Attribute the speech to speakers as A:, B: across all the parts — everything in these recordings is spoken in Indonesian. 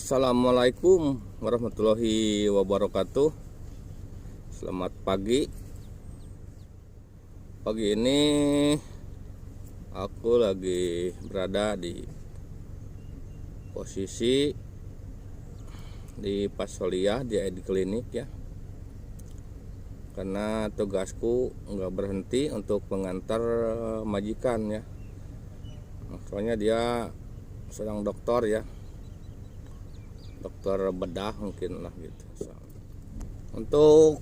A: Assalamualaikum warahmatullahi wabarakatuh. Selamat pagi. Pagi ini aku lagi berada di posisi di Pasoliyah di klinik ya. Karena tugasku nggak berhenti untuk mengantar majikan ya. Soalnya dia sedang dokter ya, dokter bedah mungkin lah gitu. Untuk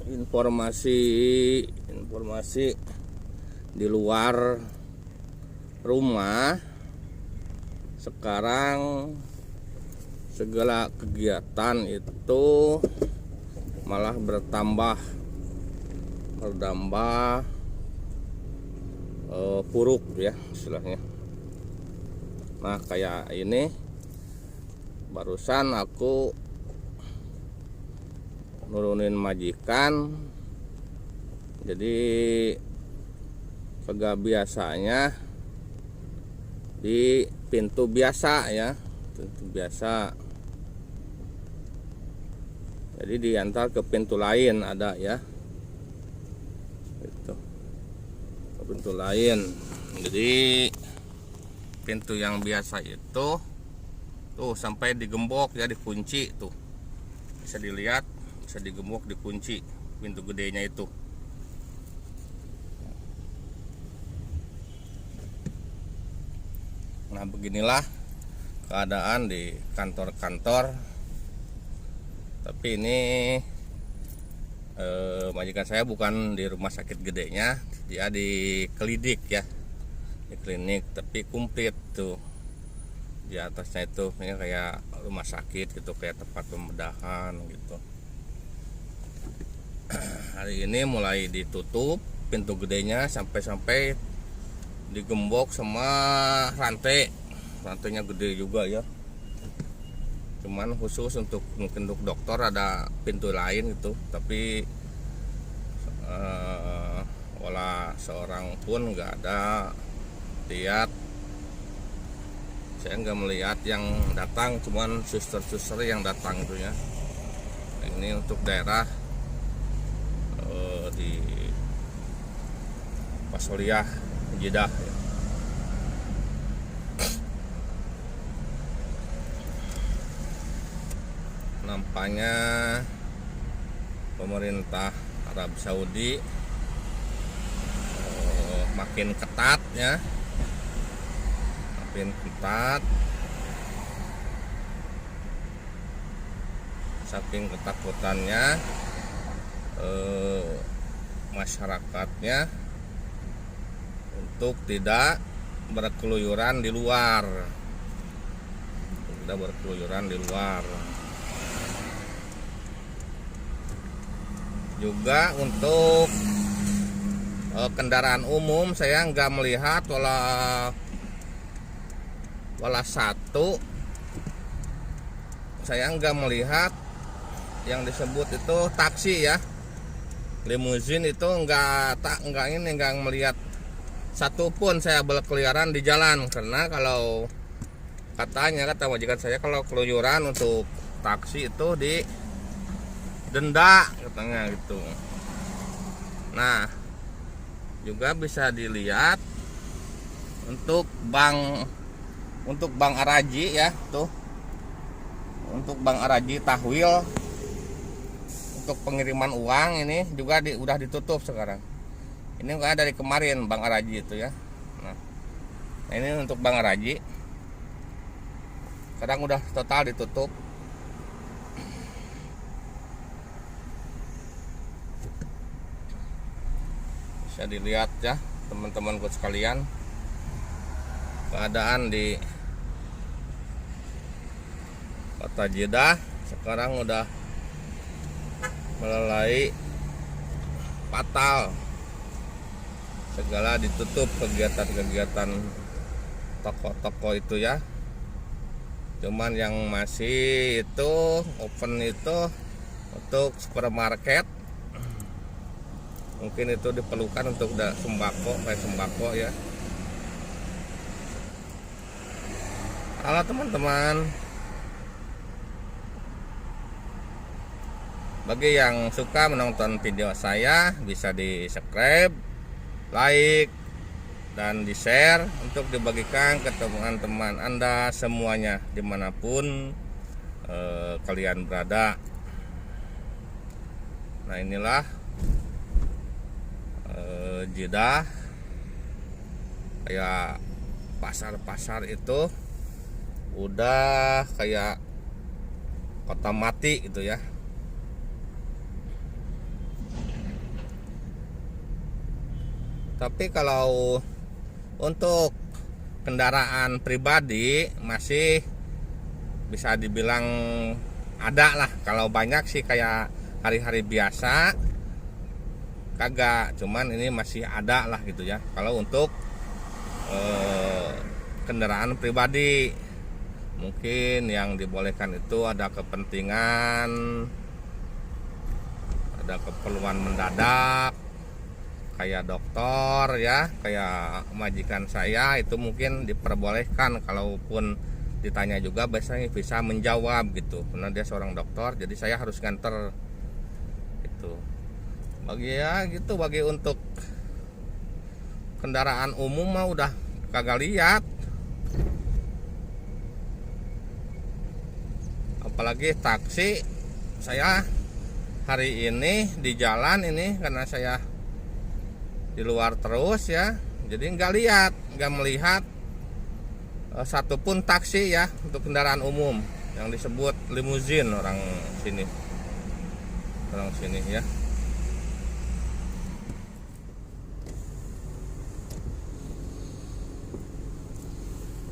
A: informasi di luar rumah, sekarang segala kegiatan itu malah bertambah buruk ya istilahnya. Nah kayak ini barusan aku nurunin majikan, jadi kagak biasanya di pintu biasa ya, pintu biasa, jadi diantar ke pintu lain ada ya, gitu, ke pintu lain. Jadi pintu yang biasa itu tuh sampai digembok ya, dikunci tuh, bisa dilihat, bisa digembok, dikunci pintu gedenya itu. Nah beginilah keadaan di kantor-kantor. Tapi ini majikan saya bukan di rumah sakit gedenya, dia di klinik ya, di klinik tapi komplit tuh. Di atasnya itu kayak rumah sakit gitu, kayak tempat pembedahan gitu. Hari ini mulai ditutup pintu gedenya, sampai digembok sama rantainya gede juga ya. Cuman khusus untuk mungkin untuk dokter ada pintu lain gitu, tapi wala seorang pun nggak ada lihat. Saya nggak melihat yang datang, cuman suster-suster yang datang itu ya. Ini untuk daerah di Pasoliyah Jeddah ya. Nampaknya pemerintah Arab Saudi makin ketat ya, makin ketat. Saking ketakutannya masyarakatnya untuk tidak berkeluyuran di luar, Juga untuk kendaraan umum saya nggak melihat wala satu, saya nggak melihat yang disebut itu taksi ya, limusin itu nggak melihat satupun saya berkeliaran di jalan. Karena kalau kata majikan saya, kalau keluyuran untuk taksi itu di denda katanya gitu. Nah juga bisa dilihat untuk bank Araji ya tuh, untuk bank Araji Tahwil untuk pengiriman uang ini juga udah ditutup sekarang. Ini enggak dari kemarin bank Araji itu ya. Nah ini untuk bank Araji sekarang udah total ditutup. Bisa dilihat ya teman-temanku sekalian, keadaan di kota Jeddah sekarang udah mulai fatal. Segala ditutup kegiatan toko-toko itu ya. Cuman yang masih itu open itu untuk supermarket, mungkin itu diperlukan untuk sembako, kayak sembako ya. Halo teman-teman, Bagi yang suka menonton video saya, bisa di subscribe, like, dan di share untuk dibagikan ke teman-teman Anda semuanya dimanapun kalian berada. Nah, inilah Jeddah. Kayak pasar-pasar itu udah kayak kota mati gitu ya. Tapi kalau untuk kendaraan pribadi masih bisa dibilang ada lah. Kalau banyak sih kayak hari-hari biasa kagak, cuman ini masih ada lah gitu ya. Kalau untuk kendaraan pribadi mungkin yang dibolehkan itu ada kepentingan, ada keperluan mendadak kayak dokter ya, kayak majikan saya itu mungkin diperbolehkan. Kalaupun ditanya juga biasanya bisa menjawab gitu, karena dia seorang dokter, jadi saya harus nganter itu. Bagi untuk kendaraan umum mah udah kagak lihat, apalagi taksi. Saya hari ini di jalan ini karena saya di luar terus ya, jadi nggak melihat satupun taksi ya untuk kendaraan umum yang disebut limusin orang sini ya.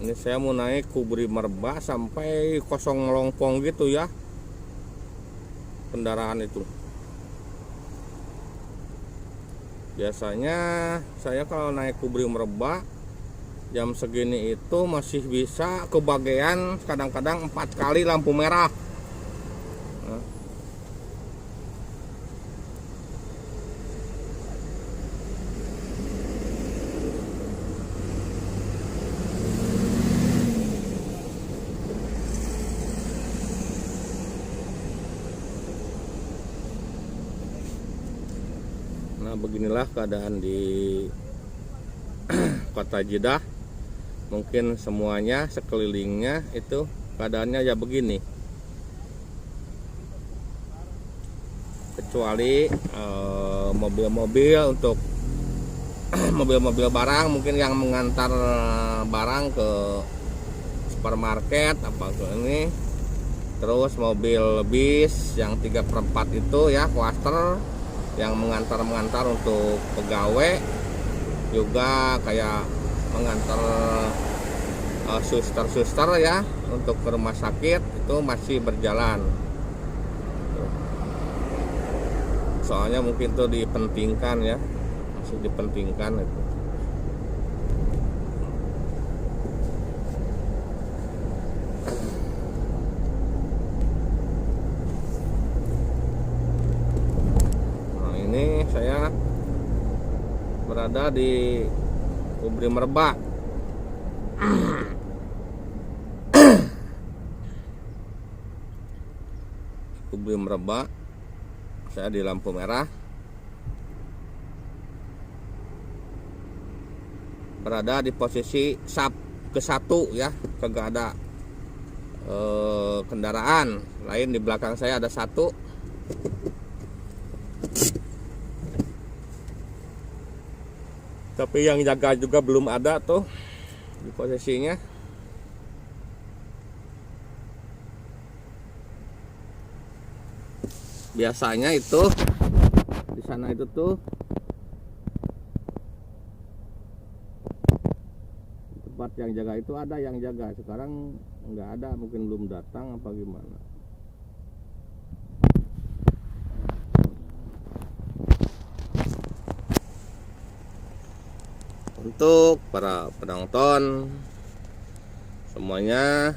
A: Ini saya mau naik Kubri Merbah sampai Kosong Melongpong gitu ya, kendaraan itu. Biasanya saya kalau naik Kubri Merbah jam segini itu masih bisa kebagian kadang-kadang 4 kali lampu merah. Nah, beginilah keadaan di kota Jeddah. Mungkin semuanya sekelilingnya itu keadaannya ya begini, kecuali mobil-mobil untuk mobil-mobil barang mungkin yang mengantar barang ke supermarket apa ke ini. Terus mobil bis yang 3/4 itu ya, klaster yang mengantar untuk pegawai, juga kayak mengantar suster ya untuk ke rumah sakit itu masih berjalan. Soalnya mungkin itu dipentingkan ya, masih dipentingkan itu. Ini saya berada di Kubri Merbah. Kubri Merbah, saya di lampu merah, berada di posisi sub ke-1 ya, kagak ada kendaraan lain. Di belakang saya ada satu. Tapi yang jaga juga belum ada tuh di posisinya. Biasanya itu di sana itu tuh tempat yang jaga itu ada yang jaga. Sekarang nggak ada, mungkin belum datang apa gimana. Untuk para penonton semuanya,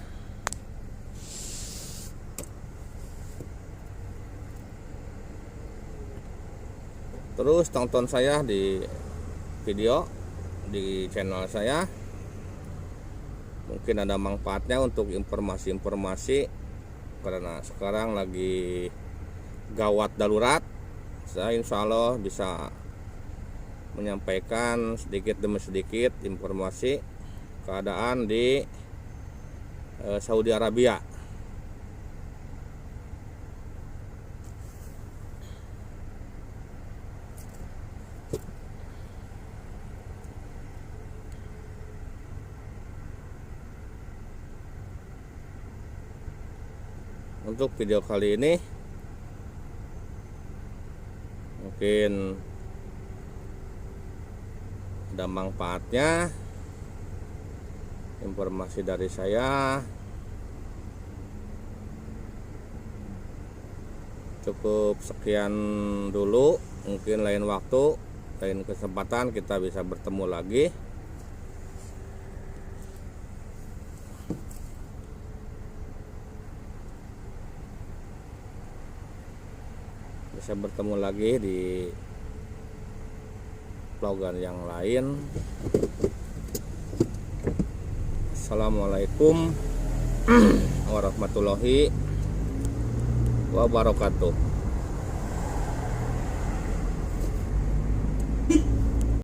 A: terus tonton saya di video di channel saya. Mungkin ada manfaatnya untuk informasi-informasi, karena sekarang lagi gawat darurat, saya insya Allah bisa menyampaikan sedikit demi sedikit informasi keadaan di Saudi Arabia. Untuk video kali ini mungkin ada manfaatnya, informasi dari saya. Cukup sekian dulu, mungkin lain waktu, lain kesempatan kita bisa bertemu lagi. Bisa bertemu lagi di vlogan yang lain. Assalamualaikum warahmatullahi wabarakatuh.